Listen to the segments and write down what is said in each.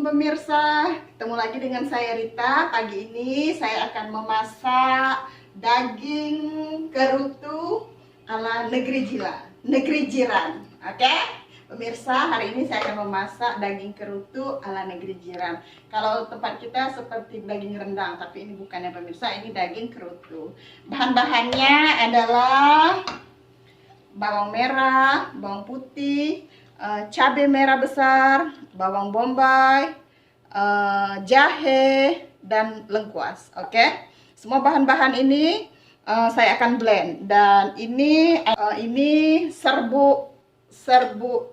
pemirsa, ketemu lagi dengan saya Rita. Pagi ini saya akan memasak daging kerutu ala negeri jiran. Oke? Pemirsa, hari ini saya akan memasak daging kerutu ala negeri jiran. Kalau tempat kita seperti daging rendang, tapi ini bukannya pemirsa, ini daging kerutu. Bahan-bahannya adalah bawang merah, bawang putih, cabai merah besar, bawang bombay, jahe, dan lengkuas. Oke, semua bahan-bahan ini saya akan blend. Dan ini serbuk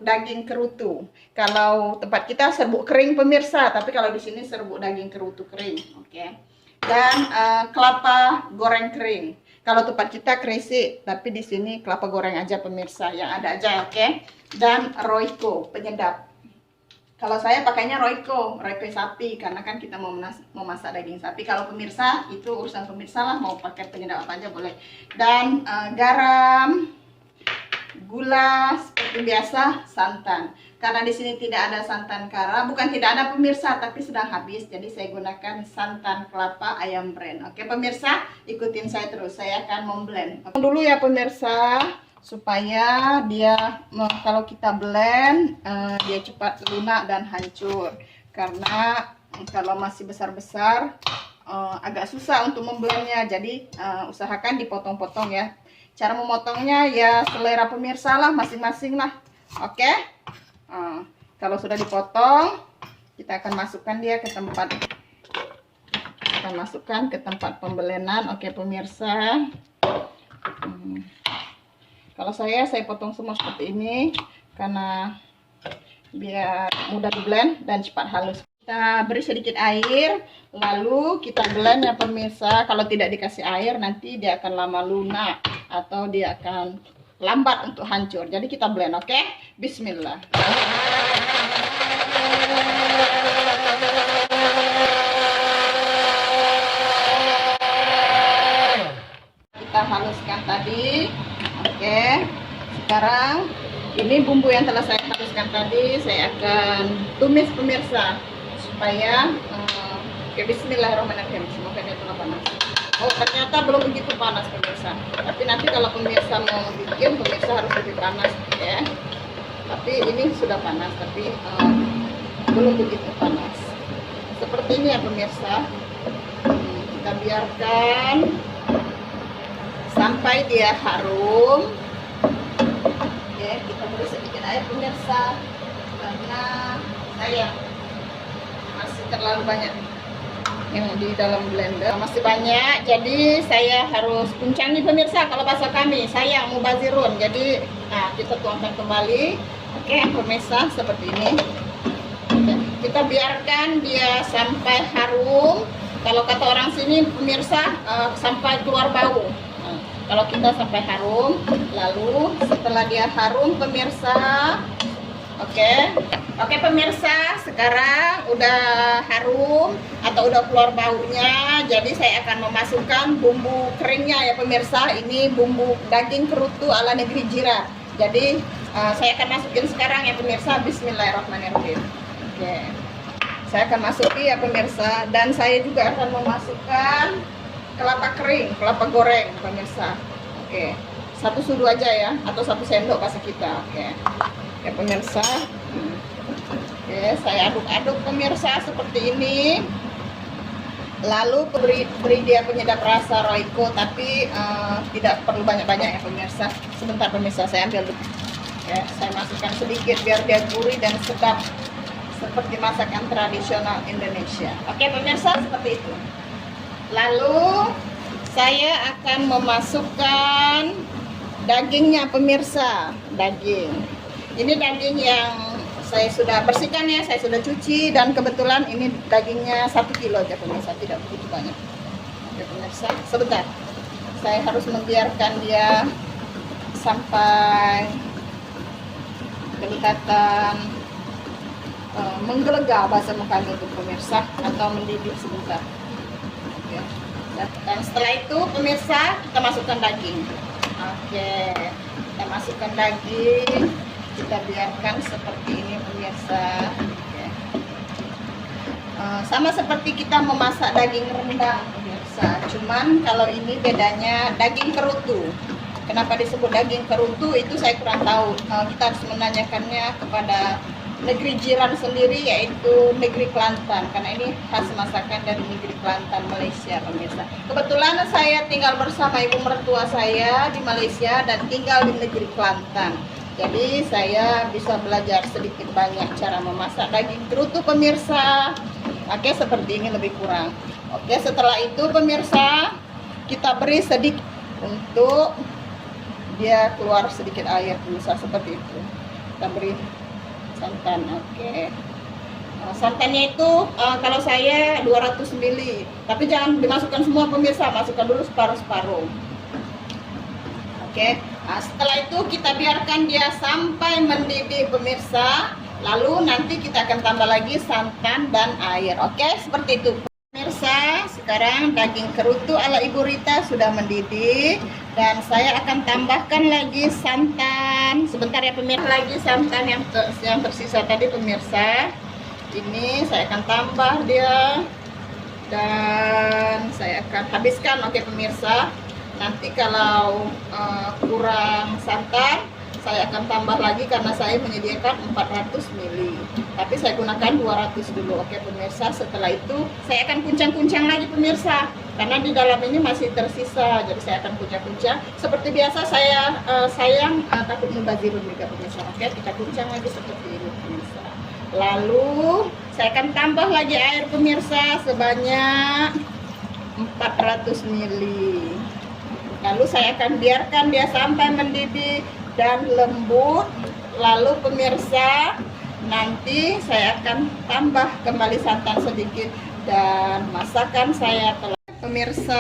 daging kerutu. Kalau tempat kita serbuk kering pemirsa, tapi kalau di sini serbuk daging kerutu kering. Oke. Dan kelapa goreng kering. Kalau tempat kita crazy, tapi di sini kelapa goreng aja pemirsa, yang ada aja, oke? Dan Royco penyedap. Kalau saya pakainya Royco sapi, karena kan kita mau masak daging sapi. Kalau pemirsa itu urusan pemirsa lah, mau pakai penyedap apa aja boleh. Dan garam, gula seperti biasa, santan. Karena di sini tidak ada santan kara, bukan tidak ada pemirsa, tapi sedang habis. Jadi saya gunakan santan kelapa ayam brand. Oke pemirsa, ikutin saya terus. Saya akan memblend. Dulu ya pemirsa, supaya dia kalau kita blend dia cepat lunak dan hancur. Karena kalau masih besar-besar agak susah untuk memblendnya. Jadi usahakan dipotong-potong ya. Cara memotongnya ya selera pemirsa lah, masing-masing lah. Oke. Kalau sudah dipotong, kita akan masukkan dia ke tempat pembelenan. Oke pemirsa. Kalau saya potong semua seperti ini karena biar mudah di blend dan cepat halus. Kita beri sedikit air, lalu kita blend ya pemirsa. Kalau tidak dikasih air nanti dia akan lama lunak atau dia akan lambat untuk hancur. Jadi kita blend, oke? Bismillah. Kita haluskan tadi. Oke. Sekarang ini bumbu yang telah saya haluskan tadi saya akan tumis pemirsa supaya oke, bismillahirrahmanirrahim. Semoga dia telah panas. Oh, ternyata belum begitu panas pemirsa. Tapi nanti kalau pemirsa mau bikin, pemirsa harus lebih panas ya. Tapi ini sudah panas, tapi belum begitu panas. Seperti ini ya pemirsa. Kita biarkan sampai dia harum. Oke, kita beri sedikit air pemirsa karena saya masih terlalu banyak yang di dalam blender, masih banyak, jadi saya harus kuncangi pemirsa. Kalau bahasa kami sayang mubazirun, jadi kita tuangkan kembali. Oke pemirsa, seperti ini. Oke, kita biarkan dia sampai harum. Kalau kata orang sini pemirsa sampai keluar bau. Kalau kita sampai harum, lalu setelah dia harum pemirsa, Oke pemirsa, sekarang udah harum atau udah keluar baunya. Jadi saya akan memasukkan bumbu keringnya ya pemirsa. Ini bumbu daging kerutu ala negeri jiran. Jadi saya akan masukin sekarang ya pemirsa. Bismillahirrahmanirrahim. Oke, saya akan masukin ya pemirsa. Dan saya juga akan memasukkan kelapa kering, kelapa goreng pemirsa. Oke, 1 sudu aja ya, atau 1 sendok bahasa kita. Oke pemirsa. Oke, saya aduk-aduk pemirsa seperti ini. Lalu beri dia penyedap rasa Royco, tapi tidak perlu banyak-banyak ya pemirsa. Sebentar pemirsa, saya ambil dulu. Oke, saya masukkan sedikit biar dia gurih dan sedap seperti masakan tradisional Indonesia. Oke pemirsa, seperti itu. Lalu saya akan memasukkan dagingnya pemirsa. Ini daging yang saya sudah bersihkan ya, saya sudah cuci, dan kebetulan ini dagingnya 1 kilo aja pemirsa, tidak begitu banyak. Oke pemirsa, sebentar. Saya harus membiarkan dia sampai kelihatan menggelegah bahasa mukanya itu pemirsa, atau mendidih sebentar. Oke. Dan setelah itu pemirsa kita masukkan daging. Oke, kita masukkan daging. Kita biarkan seperti ini pemirsa. Oke. Sama seperti kita memasak daging rendang pemirsa, cuman kalau ini bedanya daging kerutu. Kenapa disebut daging kerutu itu saya kurang tahu. Kita harus menanyakannya kepada negeri jiran sendiri, yaitu negeri Kelantan, karena ini khas masakan dari negeri Kelantan, Malaysia pemirsa. Kebetulan saya tinggal bersama ibu mertua saya di Malaysia dan tinggal di negeri Kelantan. Jadi saya bisa belajar sedikit banyak cara memasak daging kerutu pemirsa. Oke, seperti ini lebih kurang. Oke, setelah itu pemirsa, kita beri sedikit untuk dia keluar sedikit air pemirsa, seperti itu. Kita beri santan. Oke. Santannya itu kalau saya 200 ml, tapi jangan dimasukkan semua pemirsa, masukkan dulu separuh-separuh. Oke. Setelah itu kita biarkan dia sampai mendidih pemirsa. Lalu nanti kita akan tambah lagi santan dan air. Oke, seperti itu pemirsa. Sekarang daging kerutu ala Ibu Rita sudah mendidih dan saya akan tambahkan lagi santan. Sebentar ya pemirsa, lagi santan yang tersisa tadi pemirsa. Ini saya akan tambah dia dan saya akan habiskan. Oke pemirsa. Nanti kalau kurang santan, saya akan tambah lagi karena saya menyediakan 400 ml. Tapi saya gunakan 200 dulu. Oke pemirsa, setelah itu saya akan kuncang-kuncang lagi pemirsa. Karena di dalam ini masih tersisa, jadi saya akan kuncang-kuncang. Seperti biasa saya sayang takut mubazirun juga pemirsa. Oke, kita kuncang lagi seperti ini pemirsa. Lalu saya akan tambah lagi air pemirsa sebanyak 400 ml. Lalu saya akan biarkan dia sampai mendidih dan lembut. Lalu pemirsa, nanti saya akan tambah kembali santan sedikit dan masakan saya telah. Pemirsa,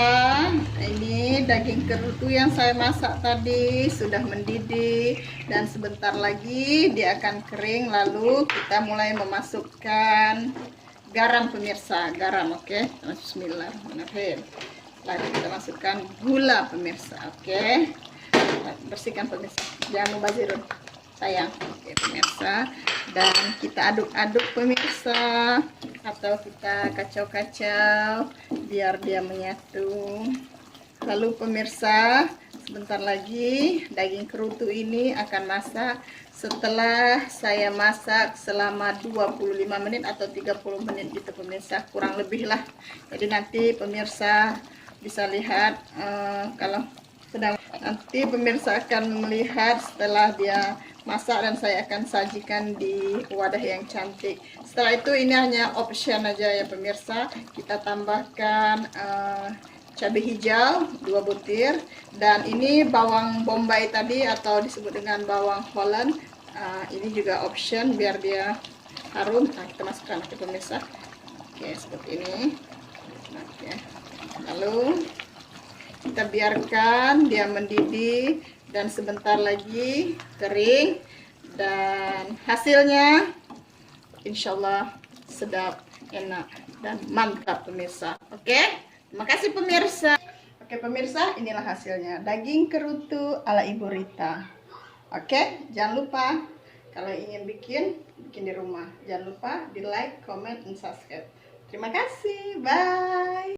ini daging kerutu yang saya masak tadi sudah mendidih dan sebentar lagi dia akan kering. Lalu kita mulai memasukkan garam pemirsa, garam. Oke, bismillahirrahmanirrahim. Lalu kita masukkan gula pemirsa. Oke, bersihkan pemirsa, jangan mubazirun sayang. Oke pemirsa, dan kita aduk-aduk pemirsa, atau kita kacau-kacau biar dia menyatu. Lalu pemirsa, sebentar lagi daging kerutu ini akan masak. Setelah saya masak selama 25 menit atau 30 menit gitu pemirsa, kurang lebih lah. Jadi nanti pemirsa bisa lihat kalau sedang, nanti pemirsa akan melihat setelah dia masak dan saya akan sajikan di wadah yang cantik. Setelah itu ini hanya option aja ya pemirsa. Kita tambahkan cabai hijau 2 butir dan ini bawang bombay tadi atau disebut dengan bawang Holland. Ini juga option biar dia harum. Nah, kita masukkan ke pemirsa. Oke, seperti ini. Oke. Lalu kita biarkan dia mendidih dan sebentar lagi kering, dan hasilnya insya Allah sedap, enak, dan mantap pemirsa. Oke, terima kasih pemirsa. Oke pemirsa, inilah hasilnya daging kerutu ala Ibu Rita. Oke, jangan lupa kalau ingin bikin di rumah, jangan lupa di like, comment, dan subscribe. Terima kasih, bye.